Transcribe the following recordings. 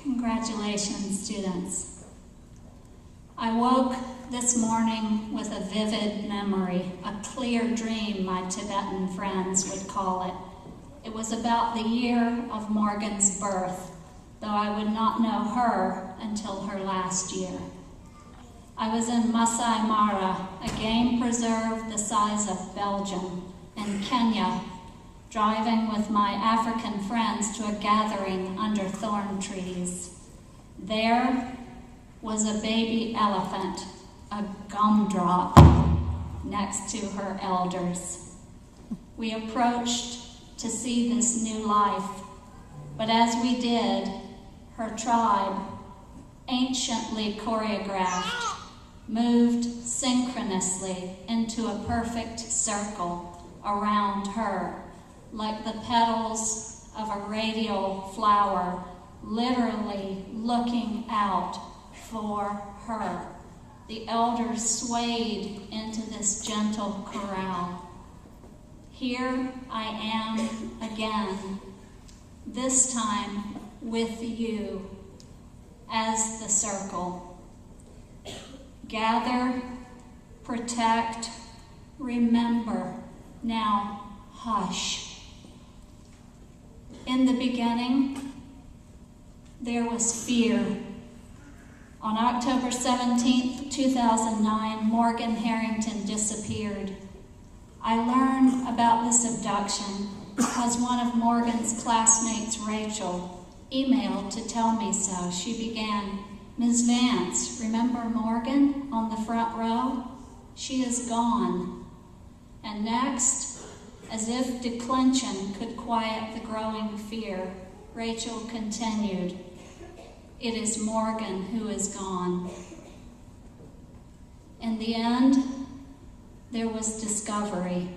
Congratulations, students. I woke this morning with a vivid memory, a clear dream, my Tibetan friends would call it. It was about the year of Morgan's birth, though I would not know her until her last year. I was in Masai Mara, a game preserve the size of Belgium, in Kenya, driving with my African friends to a gathering under thorn trees. There was a baby elephant, a gumdrop, next to her elders. We approached to see this new life, but as we did, her tribe, anciently choreographed, moved synchronously into a perfect circle around her, like the petals of a radial flower, literally looking out for her. The elders swayed into this gentle corral. Here I am again, this time with you as the circle. Gather, protect, remember, now hush. In the beginning, there was fear. On October 17th, 2009, Morgan Harrington disappeared. I learned about this abduction because one of Morgan's classmates, Rachel, emailed to tell me so. She began, "Ms. Vance, remember Morgan on the front row? She is gone." And next, as if declension could quiet the growing fear, Rachel continued, "It is Morgan who is gone." In the end, there was discovery.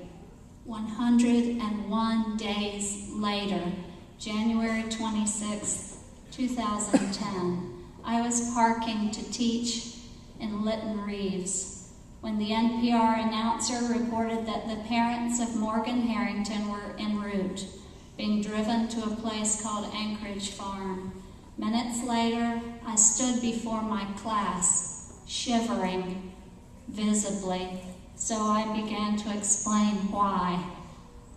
101 days later, January 26, 2010, I was parking to teach in Lytton Reeves when the NPR announcer reported that the parents of Morgan Harrington were en route, being driven to a place called Anchorage Farm. Minutes later, I stood before my class, shivering visibly, so I began to explain why.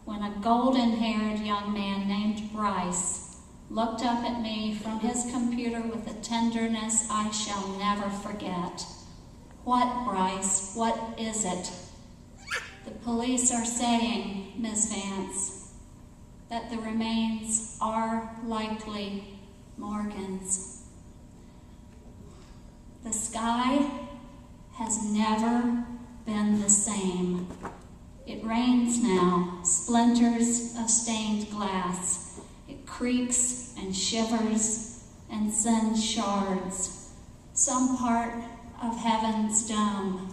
When a golden-haired young man named Bryce looked up at me from his computer with a tenderness I shall never forget. "What, Bryce? What is it?" "The police are saying, Ms. Vance, that the remains are likely Morgan's." The sky has never been the same. It rains now, splinters of stained glass. It creaks and shivers and sends shards. Some part of heaven's dome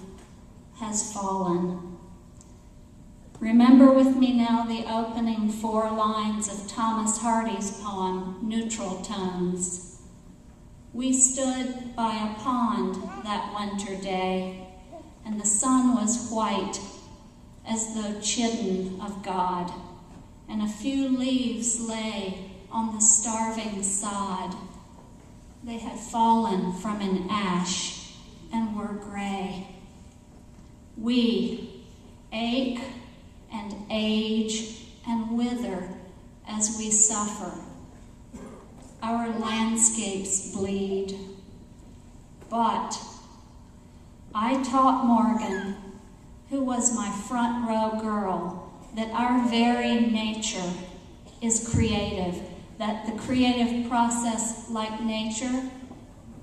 has fallen. Remember with me now the opening 4 lines of Thomas Hardy's poem, Neutral Tones. "We stood by a pond that winter day, and the sun was white as though chidden of God, and a few leaves lay on the starving sod. They had fallen from an ash and were gray. We ache and age and wither as we suffer. Our landscapes bleed. But I taught Morgan, who was my front row girl, that our very nature is creative, that the creative process, like nature,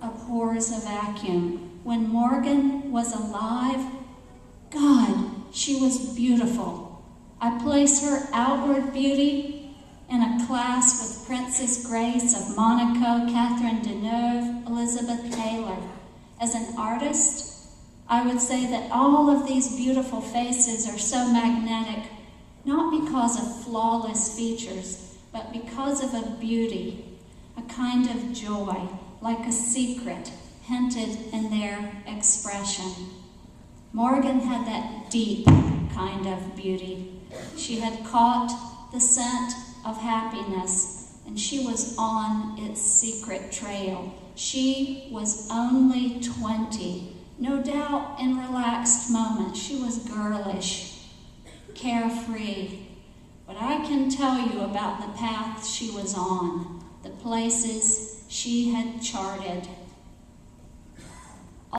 abhors a vacuum. When Morgan was alive, God, she was beautiful. I place her outward beauty in a class with Princess Grace of Monaco, Catherine Deneuve, Elizabeth Taylor. As an artist, I would say that all of these beautiful faces are so magnetic, not because of flawless features, but because of a beauty, a kind of joy, like a secret, hinted in their expression. Morgan had that deep kind of beauty. She had caught the scent of happiness and she was on its secret trail. She was only 20. No doubt in relaxed moments she was girlish, carefree. But I can tell you about the path she was on, the places she had charted.